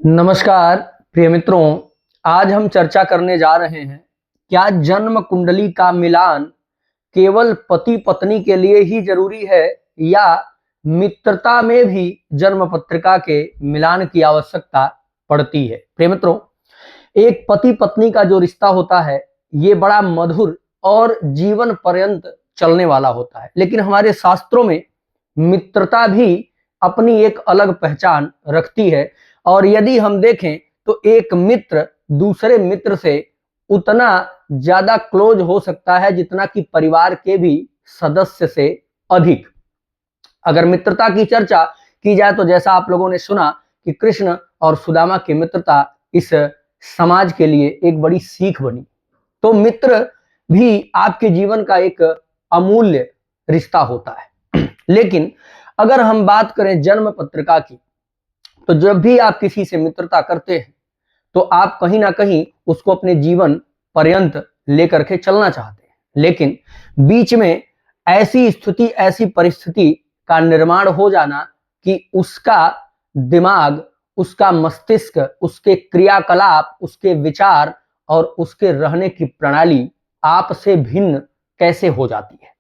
नमस्कार प्रिय मित्रों, आज हम चर्चा करने जा रहे हैं क्या जन्म कुंडली का मिलान केवल पति पत्नी के लिए ही जरूरी है या मित्रता में भी जन्म पत्रिका के मिलान की आवश्यकता पड़ती है। प्रिय मित्रों, एक पति पत्नी का जो रिश्ता होता है ये बड़ा मधुर और जीवन पर्यंत चलने वाला होता है, लेकिन हमारे शास्त्रों में मित्रता भी अपनी एक अलग पहचान रखती है। और यदि हम देखें तो एक मित्र दूसरे मित्र से उतना ज्यादा क्लोज हो सकता है जितना कि परिवार के भी सदस्य से अधिक। अगर मित्रता की चर्चा की जाए तो जैसा आप लोगों ने सुना कि कृष्ण और सुदामा की मित्रता इस समाज के लिए एक बड़ी सीख बनी। तो मित्र भी आपके जीवन का एक अमूल्य रिश्ता होता है। लेकिन अगर हम बात करें जन्म पत्रिका की, तो जब भी आप किसी से मित्रता करते हैं तो आप कहीं ना कहीं उसको अपने जीवन पर्यंत लेकर के चलना चाहते हैं, लेकिन बीच में ऐसी स्थिति ऐसी परिस्थिति का निर्माण हो जाना कि उसका दिमाग, उसका मस्तिष्क, उसके क्रियाकलाप, उसके विचार और उसके रहने की प्रणाली आपसे भिन्न कैसे हो जाती है।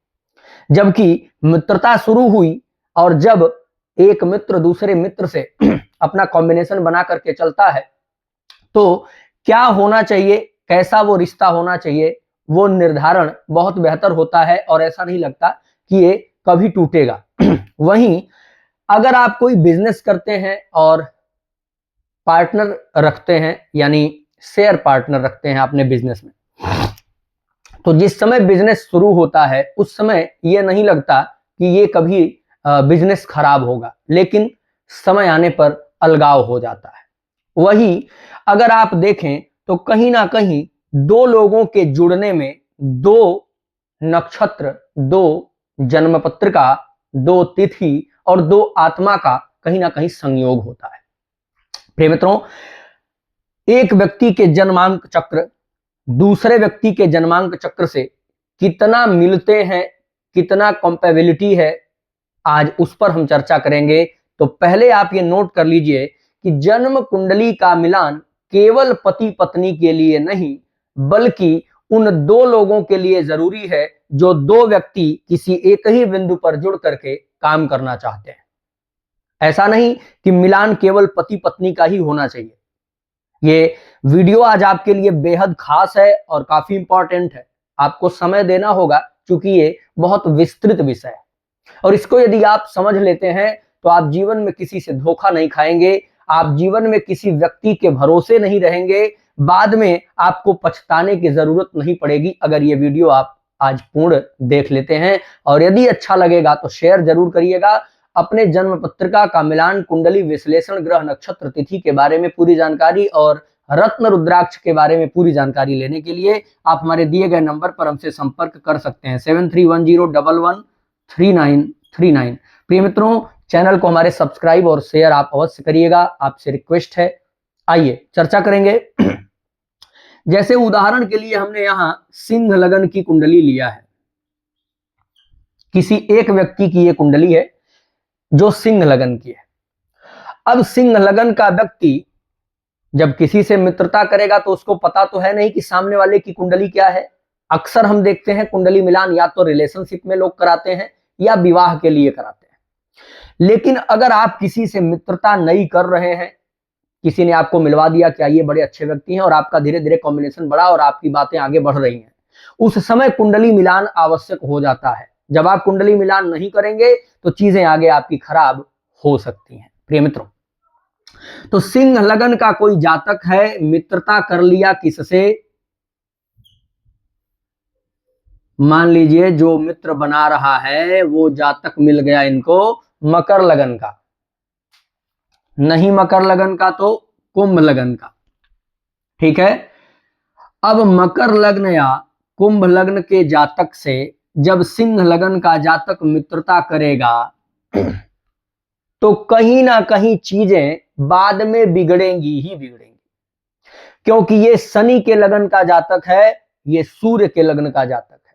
जबकि मित्रता शुरू हुई और जब एक मित्र दूसरे मित्र से अपना कॉम्बिनेशन बना करके चलता है तो क्या होना चाहिए, कैसा वो रिश्ता होना चाहिए, वो निर्धारण बहुत बेहतर होता है और ऐसा नहीं लगता कि ये कभी टूटेगा। वहीं अगर आप कोई बिजनेस करते हैं और पार्टनर रखते हैं, यानी शेयर पार्टनर रखते हैं अपने बिजनेस में, तो जिस समय बिजनेस शुरू होता है उस समय ये नहीं लगता कि ये कभी बिजनेस खराब होगा, लेकिन समय आने पर अलगाव हो जाता है। वही अगर आप देखें तो कहीं ना कहीं दो लोगों के जुड़ने में दो नक्षत्र, दो जन्म पत्रिका, दो तिथि और दो आत्मा का कहीं ना कहीं संयोग होता है। प्रिय मित्रों, एक व्यक्ति के जन्मांक चक्र दूसरे व्यक्ति के जन्मांक चक्र से कितना मिलते हैं, कितना कंपेबिलिटी है, आज उस पर हम चर्चा करेंगे। तो पहले आप ये नोट कर लीजिए कि जन्म कुंडली का मिलान केवल पति पत्नी के लिए नहीं बल्कि उन दो लोगों के लिए जरूरी है जो दो व्यक्ति किसी एक ही बिंदु पर जुड़ करके काम करना चाहते हैं। ऐसा नहीं कि मिलान केवल पति पत्नी का ही होना चाहिए। ये वीडियो आज आपके लिए बेहद खास है और काफी इंपॉर्टेंट है। आपको समय देना होगा क्योंकि ये बहुत विस्तृत विषय है और इसको यदि आप समझ लेते हैं तो आप जीवन में किसी से धोखा नहीं खाएंगे, आप जीवन में किसी व्यक्ति के भरोसे नहीं रहेंगे, बाद में आपको पछताने की जरूरत नहीं पड़ेगी अगर ये वीडियो आप आज पूर्ण देख लेते हैं। और यदि अच्छा लगेगा तो शेयर जरूर करिएगा। अपने जन्म पत्रिका का मिलान, कुंडली विश्लेषण, ग्रह नक्षत्र तिथि के बारे में पूरी जानकारी और रत्न रुद्राक्ष के बारे में पूरी जानकारी लेने के लिए आप हमारे दिए गए नंबर पर हमसे संपर्क कर सकते हैं 7310113939। प्रिय मित्रों, चैनल को हमारे सब्सक्राइब और शेयर आप अवश्य करिएगा, आपसे रिक्वेस्ट है। आइए चर्चा करेंगे। जैसे उदाहरण के लिए हमने यहाँ सिंह लगन की कुंडली लिया है, किसी एक व्यक्ति की ये कुंडली है जो सिंह लगन की है। अब सिंह लगन का व्यक्ति जब किसी से मित्रता करेगा तो उसको पता तो है नहीं कि सामने वाले की कुंडली क्या है। अक्सर हम देखते हैं कुंडली मिलान या तो रिलेशनशिप में लोग कराते हैं या विवाह के लिए कराते हैं। लेकिन अगर आप किसी से मित्रता नहीं कर रहे हैं, किसी ने आपको मिलवा दिया क्या ये बड़े अच्छे व्यक्ति हैं और आपका धीरे धीरे कॉम्बिनेशन बढ़ा और आपकी बातें आगे बढ़ रही हैं, उस समय कुंडली मिलान आवश्यक हो जाता है। जब आप कुंडली मिलान नहीं करेंगे तो चीजें आगे आपकी खराब हो सकती हैं। प्रिय मित्रों, तो सिंह लगन का कोई जातक है, मित्रता कर लिया किससे, मान लीजिए जो मित्र बना रहा है वो जातक मिल गया इनको मकर लगन का, नहीं मकर लगन का तो कुंभ लगन का, ठीक है। अब मकर लग्न या कुंभ लग्न के जातक से जब सिंह लगन का जातक मित्रता करेगा तो कहीं ना कहीं चीजें बाद में बिगड़ेंगी ही बिगड़ेंगी, क्योंकि ये शनि के लगन का जातक है, ये सूर्य के लगन का जातक है।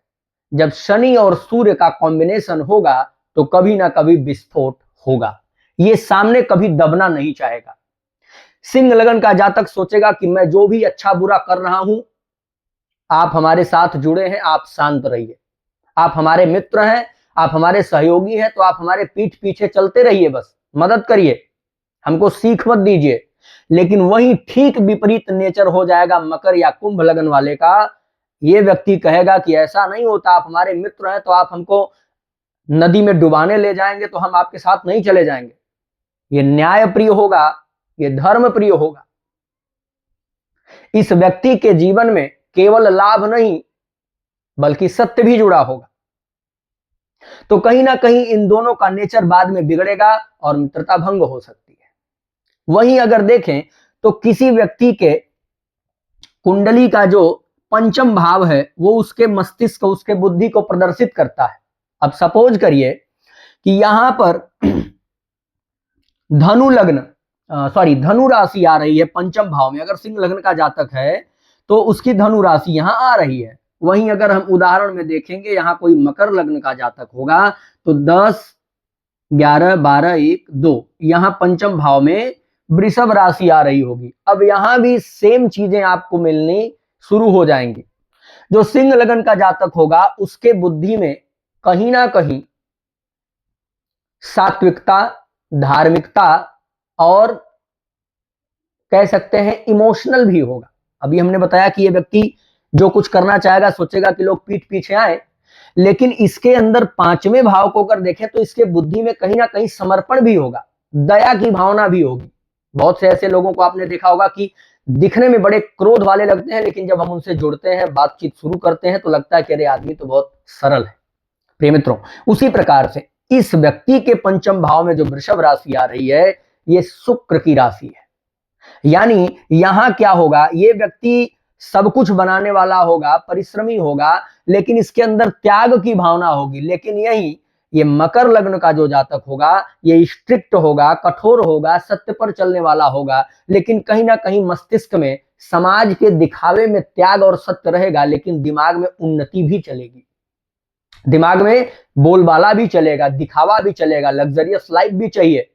जब शनि और सूर्य का कॉम्बिनेशन होगा तो कभी ना कभी विस्फोट होगा, ये सामने कभी दबना नहीं चाहेगा। सिंह लगन का जातक सोचेगा कि मैं जो भी अच्छा बुरा कर रहा हूं, आप हमारे साथ जुड़े हैं, आप शांत रहिए, आप हमारे मित्र हैं, आप हमारे सहयोगी हैं, तो आप हमारे पीठ पीछे चलते रहिए, बस मदद करिए, हमको सीख मत दीजिए। लेकिन वही ठीक विपरीत नेचर हो जाएगा मकर या कुंभ लगन वाले का। ये व्यक्ति कहेगा कि ऐसा नहीं होता, आप हमारे मित्र हैं तो आप हमको नदी में डुबाने ले जाएंगे तो हम आपके साथ नहीं चले जाएंगे। ये न्याय प्रिय होगा, ये धर्म प्रिय होगा। इस व्यक्ति के जीवन में केवल लाभ नहीं बल्कि सत्य भी जुड़ा होगा। तो कहीं ना कहीं इन दोनों का नेचर बाद में बिगड़ेगा और मित्रता भंग हो सकती है। वहीं अगर देखें तो किसी व्यक्ति के कुंडली का जो पंचम भाव है वो उसके मस्तिष्क, उसके बुद्धि को प्रदर्शित करता है। अब सपोज करिए कि यहां पर धनु लग्न धनु राशि आ रही है पंचम भाव में। अगर सिंह लग्न का जातक है तो उसकी धनु राशि यहां आ रही है। वहीं अगर हम उदाहरण में देखेंगे, यहां कोई मकर लग्न का जातक होगा तो 10, 11, 12, 1, 2 यहां पंचम भाव में वृषभ राशि आ रही होगी। अब यहां भी सेम चीजें आपको मिलनी शुरू हो जाएंगी। जो सिंह लगन का जातक होगा उसके बुद्धि में कहीं ना कहीं सात्विकता, धार्मिकता और कह सकते हैं इमोशनल भी होगा। अभी हमने बताया कि यह व्यक्ति जो कुछ करना चाहेगा सोचेगा कि लोग पीठ पीछे आए, लेकिन इसके अंदर पांचवें भाव को अगर देखें तो इसके बुद्धि में कहीं ना कहीं समर्पण भी होगा, दया की भावना भी होगी। बहुत से ऐसे लोगों को आपने देखा होगा कि दिखने में बड़े क्रोध वाले लगते हैं, लेकिन जब हम उनसे जुड़ते हैं, बातचीत शुरू करते हैं तो लगता है कि अरे आदमी तो बहुत सरल है। प्रिय मित्रों, उसी प्रकार से इस व्यक्ति के पंचम भाव में जो वृषभ राशि आ रही है ये शुक्र की राशि है। यानी यहां क्या होगा, ये व्यक्ति सब कुछ बनाने वाला होगा, परिश्रमी होगा, लेकिन इसके अंदर त्याग की भावना होगी। लेकिन यही ये मकर लग्न का जो जातक होगा ये स्ट्रिक्ट होगा, कठोर होगा, सत्य पर चलने वाला होगा, लेकिन कहीं ना कहीं मस्तिष्क में समाज के दिखावे में त्याग और सत्य रहेगा, लेकिन दिमाग में उन्नति भी चलेगी, दिमाग में बोलबाला भी चलेगा, दिखावा भी चलेगा, लग्जरियस लाइफ भी चाहिए,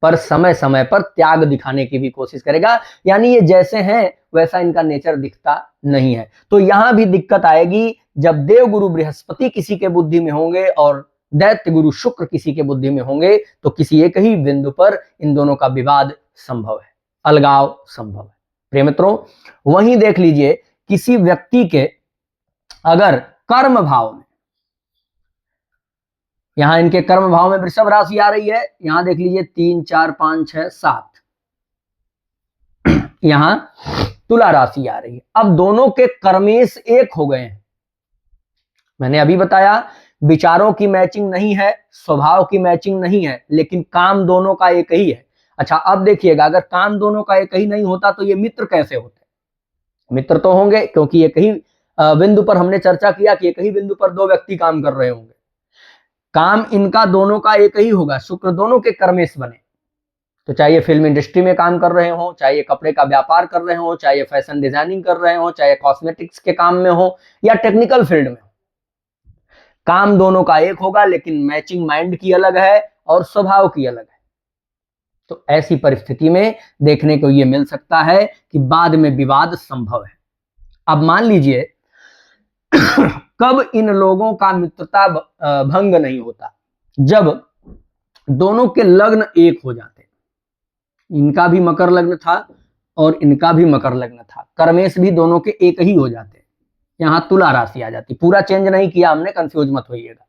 पर समय समय पर त्याग दिखाने की भी कोशिश करेगा। यानी ये जैसे हैं वैसा इनका नेचर दिखता नहीं है। तो यहां भी दिक्कत आएगी जब देव गुरु बृहस्पति किसी के बुद्धि में होंगे और दैत्य गुरु शुक्र किसी के बुद्धि में होंगे, तो किसी एक ही बिंदु पर इन दोनों का विवाद संभव है, अलगाव संभव है। प्रिय मित्रों, वहीं देख लीजिए किसी व्यक्ति के अगर कर्म भाव में, यहां इनके कर्म भाव में वृषभ राशि आ रही है, यहां देख लीजिए 3, 4, 5, 6, 7, यहां तुला राशि आ रही है। अब दोनों के कर्मेश एक हो गए हैं। मैंने अभी बताया विचारों की मैचिंग नहीं है, स्वभाव की मैचिंग नहीं है, लेकिन काम दोनों का एक ही है। अच्छा, अब देखिएगा अगर काम दोनों का एक ही नहीं होता तो ये मित्र कैसे होते? मित्र तो होंगे क्योंकि एक ही बिंदु पर हमने चर्चा किया कि एक ही बिंदु पर दो व्यक्ति काम कर रहे होंगे। काम इनका दोनों का एक ही होगा, शुक्र दोनों के कर्मेश बने। तो चाहे ये फिल्म इंडस्ट्री में काम कर रहे हो, चाहे ये कपड़े का व्यापार कर रहे हो, चाहे ये फैशन डिजाइनिंग कर रहे हो, चाहे कॉस्मेटिक्स के काम में हो या टेक्निकल फील्ड में हो, काम दोनों का एक होगा, लेकिन मैचिंग माइंड की अलग है और स्वभाव की अलग है। तो ऐसी परिस्थिति में देखने को ये मिल सकता है कि बाद में विवाद संभव है। अब मान लीजिए कब इन लोगों का मित्रता भंग नहीं होता, जब दोनों के लग्न एक हो जाते। इनका भी मकर लग्न था और इनका भी मकर लग्न था, कर्मेश भी दोनों के एक ही हो जाते, यहां तुला राशि आ जाती। पूरा चेंज नहीं किया हमने, कंफ्यूज मत होइएगा।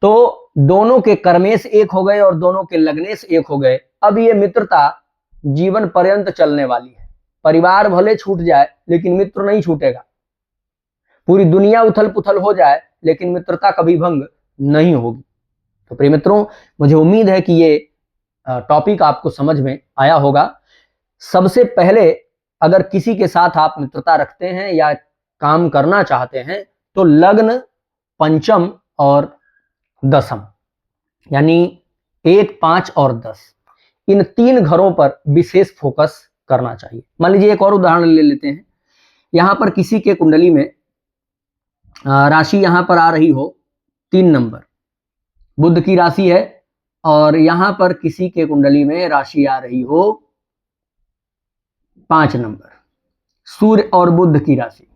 तो दोनों के कर्मेश एक हो गए और दोनों के लग्नेश एक हो गए। अब ये मित्रता जीवन पर्यंत चलने वाली है। परिवार भले छूट जाए लेकिन मित्र नहीं छूटेगा, पूरी दुनिया उथल पुथल हो जाए लेकिन मित्रता कभी भंग नहीं होगी। तो प्रिय मित्रों, मुझे उम्मीद है कि ये टॉपिक आपको समझ में आया होगा। सबसे पहले अगर किसी के साथ आप मित्रता रखते हैं या काम करना चाहते हैं तो लग्न, पंचम और दशम यानी 1, 5 और 10 इन 3 घरों पर विशेष फोकस करना चाहिए। मान लीजिए एक और उदाहरण ले लेते हैं। यहां पर किसी के कुंडली में राशि यहां पर आ रही हो 3 नंबर, बुध की राशि है और यहां पर किसी के कुंडली में राशि आ रही हो 5 नंबर, सूर्य और बुध की राशि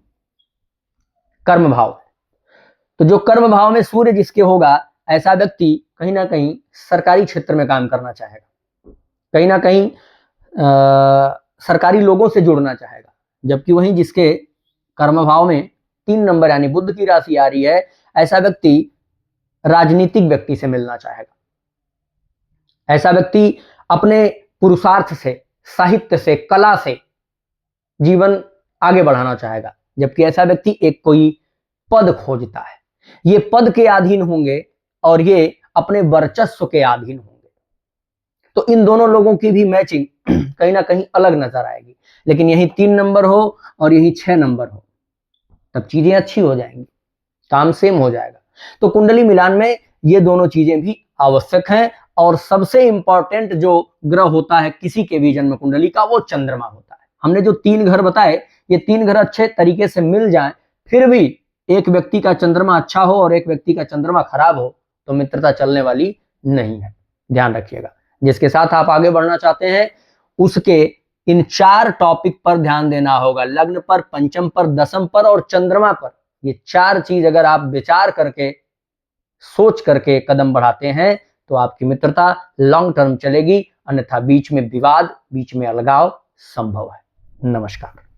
कर्म भाव है, तो जो कर्म भाव में सूर्य जिसके होगा, ऐसा व्यक्ति कहीं ना कहीं सरकारी क्षेत्र में काम करना चाहेगा, कहीं ना कहीं सरकारी लोगों से जुड़ना चाहेगा। जबकि वहीं जिसके कर्म भाव में 3 नंबर यानी बुध की राशि आ रही है, ऐसा व्यक्ति राजनीतिक व्यक्ति से मिलना चाहेगा, ऐसा व्यक्ति अपने पुरुषार्थ से, साहित्य से, कला से जीवन आगे बढ़ाना चाहेगा। जबकि ऐसा व्यक्ति एक कोई पद खोजता है, ये पद के अधीन होंगे और ये अपने वर्चस्व के अधीन होंगे। तो इन दोनों लोगों की भी मैचिंग कहीं ना कहीं अलग नजर आएगी। लेकिन यही 3 नंबर हो और यही 6 नंबर हो, तब चीजें अच्छी हो जाएंगी, काम सेम हो जाएगा। तो कुंडली मिलान में ये दोनों चीजें भी आवश्यक हैं। और सबसे इंपॉर्टेंट जो ग्रह होता है किसी के भी जन्म कुंडली का, वो चंद्रमा होता है। हमने जो 3 घर बताए, ये 3 घर अच्छे तरीके से मिल जाएं, फिर भी एक व्यक्ति का चंद्रमा अच्छा हो और एक व्यक्ति का चंद्रमा खराब हो तो मित्रता चलने वाली नहीं है, ध्यान रखिएगा। जिसके साथ आप आगे बढ़ना चाहते हैं उसके इन 4 टॉपिक पर ध्यान देना होगा, लग्न पर, पंचम पर, दशम पर और चंद्रमा पर। ये 4 चीज अगर आप विचार करके, सोच करके कदम बढ़ाते हैं तो आपकी मित्रता लॉन्ग टर्म चलेगी, अन्यथा बीच में विवाद, बीच में अलगाव संभव है। नमस्कार।